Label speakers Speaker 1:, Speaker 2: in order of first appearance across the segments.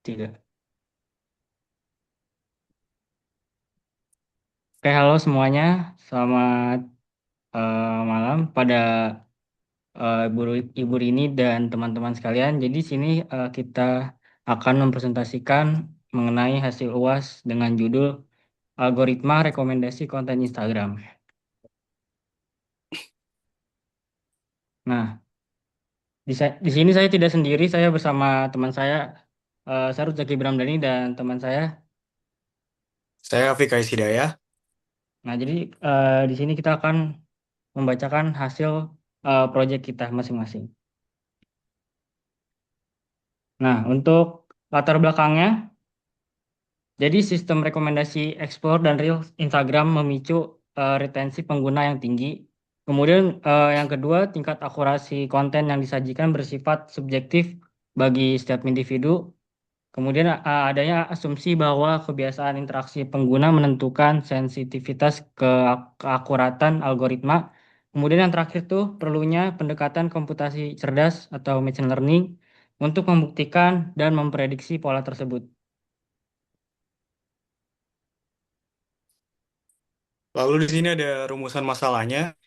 Speaker 1: Tiga. Oke, halo semuanya. Selamat malam pada Ibu, Ibu Rini dan teman-teman sekalian. Jadi sini kita akan mempresentasikan mengenai hasil UAS dengan judul Algoritma Rekomendasi Konten Instagram. Nah, di sini saya tidak sendiri, saya bersama teman saya Sarut Zaki Bramdani dan teman saya.
Speaker 2: Saya Afika Hidayah.
Speaker 1: Nah, jadi di sini kita akan membacakan hasil proyek kita masing-masing. Nah, untuk latar belakangnya, jadi sistem rekomendasi Explore dan Reels Instagram memicu retensi pengguna yang tinggi. Kemudian yang kedua, tingkat akurasi konten yang disajikan bersifat subjektif bagi setiap individu. Kemudian adanya asumsi bahwa kebiasaan interaksi pengguna menentukan sensitivitas keakuratan algoritma. Kemudian yang terakhir tuh perlunya pendekatan komputasi cerdas atau machine learning untuk membuktikan dan memprediksi pola tersebut.
Speaker 2: Lalu di sini ada rumusan masalahnya,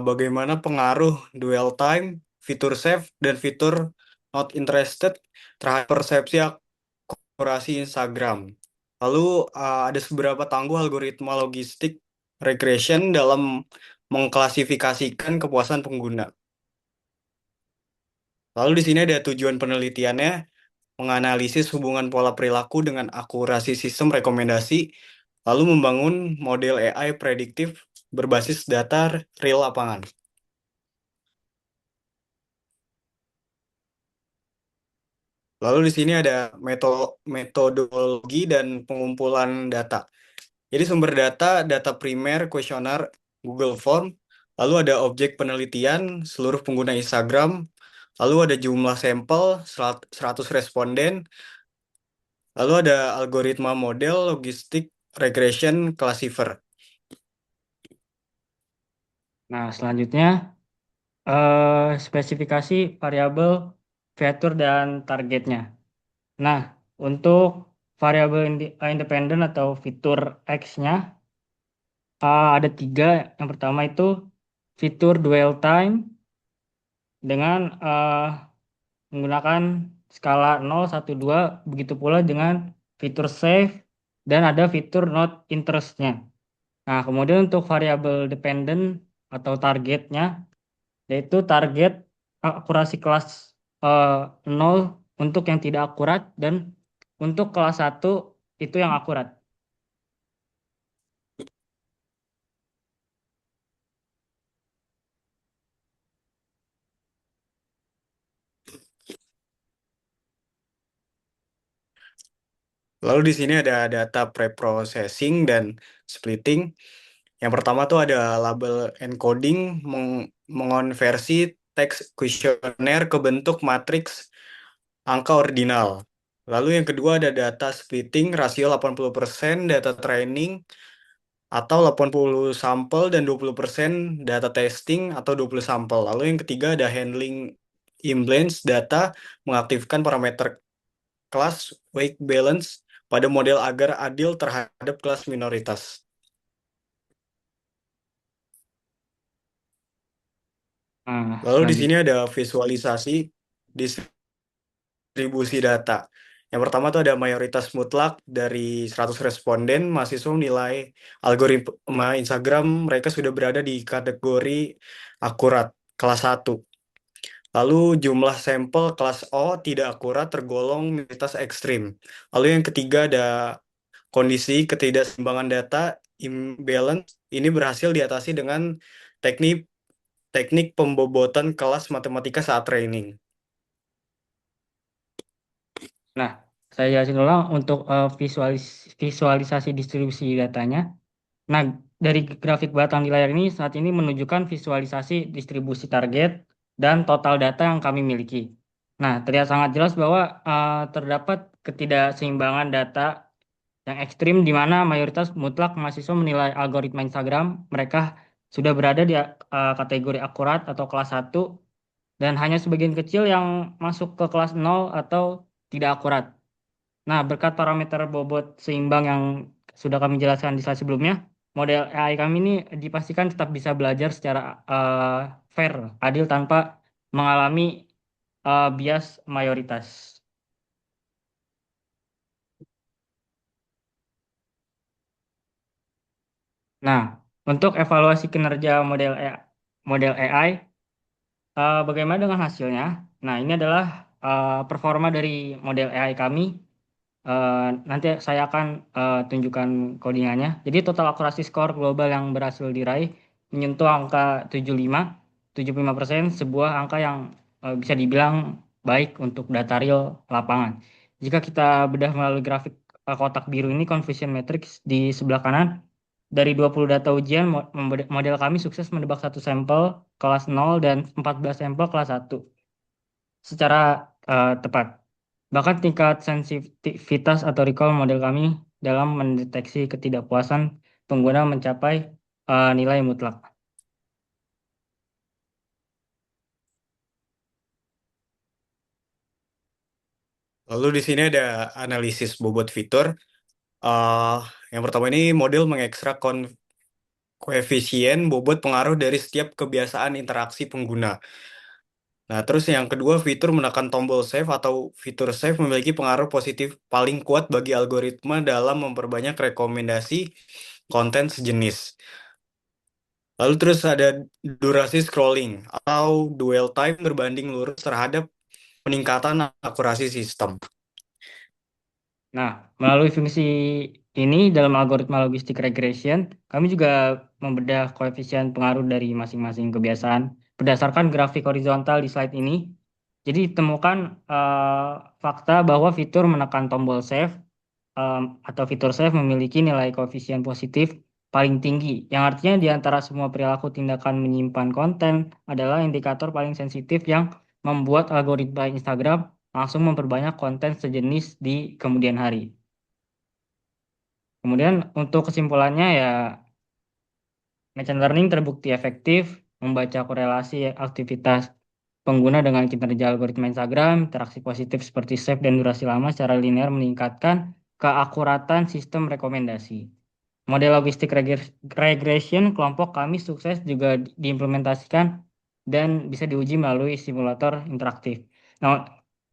Speaker 2: bagaimana pengaruh dwell time, fitur save, dan fitur not interested terhadap persepsi akurasi Instagram. Lalu ada seberapa tangguh algoritma logistik regression dalam mengklasifikasikan kepuasan pengguna. Lalu di sini ada tujuan penelitiannya, menganalisis hubungan pola perilaku dengan akurasi sistem rekomendasi, lalu membangun model AI prediktif berbasis data real lapangan. Lalu di sini ada metodologi dan pengumpulan data. Jadi sumber data, data primer, kuesioner, Google Form, lalu ada objek penelitian, seluruh pengguna Instagram, lalu ada jumlah sampel, 100 responden, lalu ada algoritma model, logistik, regression, classifier.
Speaker 1: Nah, selanjutnya spesifikasi variabel, fitur, dan targetnya. Nah, untuk variabel independen atau fitur X-nya ada tiga. Yang pertama itu fitur dwell time dengan menggunakan skala 0, 1, 2. Begitu pula dengan fitur save dan ada fitur not interest-nya. Nah, kemudian untuk variabel dependent atau targetnya, yaitu target akurasi kelas eh, 0 untuk yang tidak akurat dan untuk kelas satu itu yang akurat.
Speaker 2: Lalu di sini ada data preprocessing dan splitting. Yang pertama tuh ada label encoding mengonversi teks kuesioner ke bentuk matriks angka ordinal. Lalu yang kedua ada data splitting rasio 80% data training atau 80 sampel dan 20% data testing atau 20 sampel. Lalu yang ketiga ada handling imbalance data mengaktifkan parameter kelas weight balance pada model agar adil terhadap kelas minoritas.
Speaker 1: Nah,
Speaker 2: Lalu di sini
Speaker 1: selanjutnya.
Speaker 2: ada visualisasi distribusi data. Yang pertama itu ada mayoritas mutlak dari 100 responden, mahasiswa menilai algoritma Instagram mereka sudah berada di kategori akurat, kelas 1. Lalu jumlah sampel kelas O tidak akurat tergolong minoritas ekstrim. Lalu yang ketiga ada kondisi ketidakseimbangan data, imbalance, ini berhasil diatasi dengan teknik teknik pembobotan kelas matematika saat training.
Speaker 1: Nah, saya jelasin ulang untuk visualisasi distribusi datanya. Nah, dari grafik batang di layar ini saat ini menunjukkan visualisasi distribusi target dan total data yang kami miliki. Nah, terlihat sangat jelas bahwa terdapat ketidakseimbangan data yang ekstrim di mana mayoritas mutlak mahasiswa menilai algoritma Instagram mereka sudah berada di kategori akurat atau kelas satu dan hanya sebagian kecil yang masuk ke kelas 0 atau tidak akurat. Nah, berkat parameter bobot seimbang yang sudah kami jelaskan di slide sebelumnya, model AI kami ini dipastikan tetap bisa belajar secara fair, adil tanpa mengalami bias mayoritas. Nah, untuk evaluasi kinerja model AI, bagaimana dengan hasilnya? Nah, ini adalah performa dari model AI kami. Nanti saya akan tunjukkan codingannya. Jadi total akurasi skor global yang berhasil diraih menyentuh angka 75% sebuah angka yang bisa dibilang baik untuk data real lapangan. Jika kita bedah melalui grafik kotak biru ini, confusion matrix di sebelah kanan, dari 20 data ujian, model kami sukses menebak satu sampel kelas 0 dan 14 sampel kelas 1 secara tepat. Bahkan tingkat sensitivitas atau recall model kami dalam mendeteksi ketidakpuasan pengguna mencapai nilai mutlak.
Speaker 2: Lalu di sini ada analisis bobot fitur. Eh, yang pertama ini model mengekstrak koefisien bobot pengaruh dari setiap kebiasaan interaksi pengguna. Nah, terus yang kedua, fitur menekan tombol save atau fitur save memiliki pengaruh positif paling kuat bagi algoritma dalam memperbanyak rekomendasi konten sejenis. Lalu terus ada durasi scrolling atau dwell time berbanding lurus terhadap peningkatan akurasi sistem.
Speaker 1: Nah, melalui fungsi ini dalam algoritma logistik regression, kami juga membedah koefisien pengaruh dari masing-masing kebiasaan berdasarkan grafik horizontal di slide ini. Jadi ditemukan fakta bahwa fitur menekan tombol save atau fitur save memiliki nilai koefisien positif paling tinggi, yang artinya di antara semua perilaku tindakan menyimpan konten adalah indikator paling sensitif yang membuat algoritma Instagram langsung memperbanyak konten sejenis di kemudian hari. Kemudian untuk kesimpulannya ya, machine learning terbukti efektif membaca korelasi aktivitas pengguna dengan kinerja algoritma Instagram, interaksi positif seperti save dan durasi lama secara linear meningkatkan keakuratan sistem rekomendasi. Model logistik regression kelompok kami sukses juga diimplementasikan dan bisa diuji melalui simulator interaktif. Nah,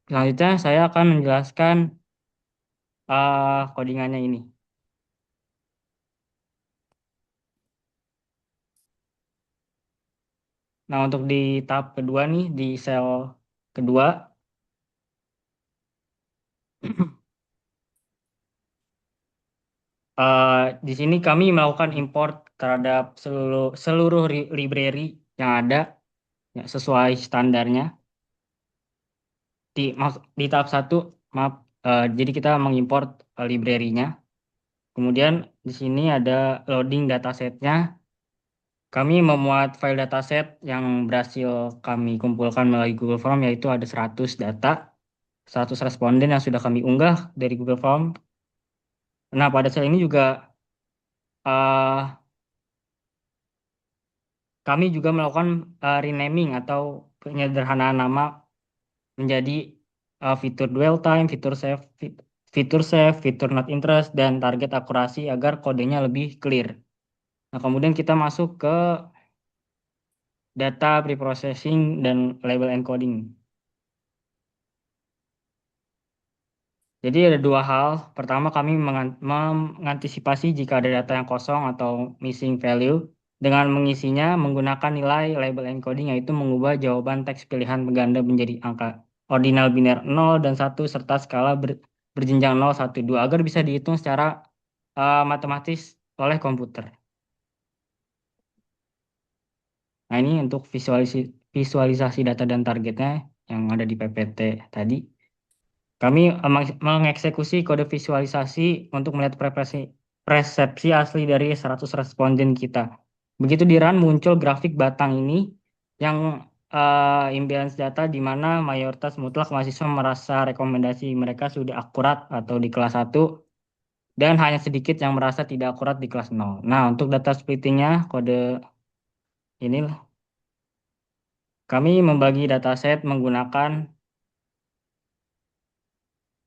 Speaker 1: selanjutnya saya akan menjelaskan codingannya ini. Nah, untuk di tahap kedua nih, di sel kedua, eh, di sini kami melakukan import terhadap seluruh seluruh library yang ada ya, sesuai standarnya. Di tahap satu, maaf, jadi kita mengimport library-nya. Kemudian di sini ada loading datasetnya. Kami memuat file dataset yang berhasil kami kumpulkan melalui Google Form, yaitu ada 100 data, 100 responden yang sudah kami unggah dari Google Form. Nah, pada sel ini juga eh, kami juga melakukan renaming atau penyederhanaan nama menjadi fitur dwell time, fitur save, fitur not interest, dan target akurasi agar kodenya lebih clear. Nah, kemudian kita masuk ke data preprocessing dan label encoding. Jadi ada dua hal. Pertama, kami mengantisipasi jika ada data yang kosong atau missing value dengan mengisinya menggunakan nilai label encoding, yaitu mengubah jawaban teks pilihan ganda menjadi angka ordinal biner 0 dan 1 serta skala berjenjang 0, 1, 2 agar bisa dihitung secara matematis oleh komputer. Nah, ini untuk visualisasi data dan targetnya yang ada di PPT tadi. Kami mengeksekusi kode visualisasi untuk melihat persepsi asli dari 100 responden kita. Begitu di run muncul grafik batang ini yang imbalance data di mana mayoritas mutlak mahasiswa merasa rekomendasi mereka sudah akurat atau di kelas 1 dan hanya sedikit yang merasa tidak akurat di kelas 0. Nah, untuk data splittingnya kode ini kami membagi dataset menggunakan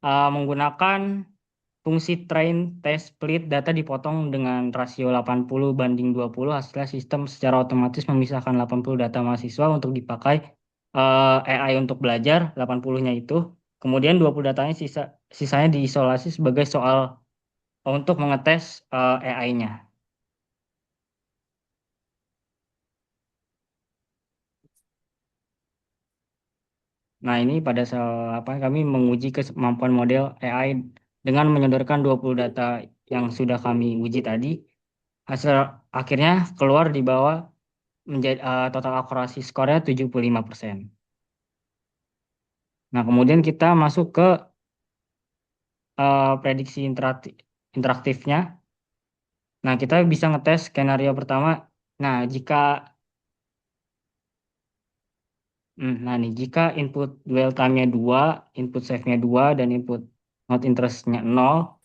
Speaker 1: menggunakan fungsi train test split data dipotong dengan rasio 80/20, hasilnya sistem secara otomatis memisahkan 80 data mahasiswa untuk dipakai AI untuk belajar, 80-nya itu. Kemudian 20 datanya sisanya diisolasi sebagai soal untuk mengetes AI-nya. Nah, ini pada apa kami menguji kemampuan model AI dengan menyodorkan 20 data yang sudah kami uji tadi. Hasil akhirnya keluar di bawah menjadi total akurasi skornya 75%. Nah, kemudian kita masuk ke prediksi interaktifnya. Nah, kita bisa ngetes skenario pertama. Nah, jika input dwell time-nya 2, input save-nya 2, dan input not interest-nya 0,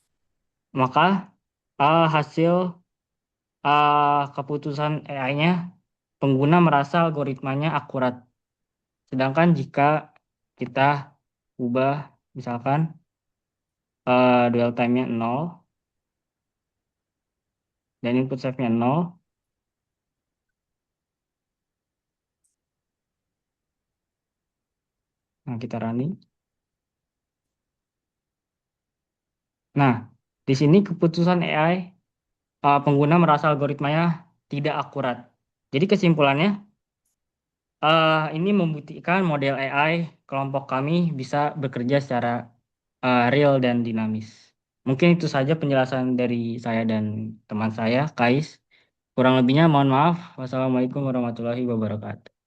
Speaker 1: maka hasil keputusan AI-nya pengguna merasa algoritmanya akurat. Sedangkan jika kita ubah misalkan dwell time-nya 0 dan input save-nya 0, nah kita running. Nah, di sini keputusan AI pengguna merasa algoritmanya tidak akurat. Jadi kesimpulannya, ini membuktikan model AI kelompok kami bisa bekerja secara real dan dinamis. Mungkin itu saja penjelasan dari saya dan teman saya, Kais. Kurang lebihnya mohon maaf. Wassalamualaikum warahmatullahi wabarakatuh.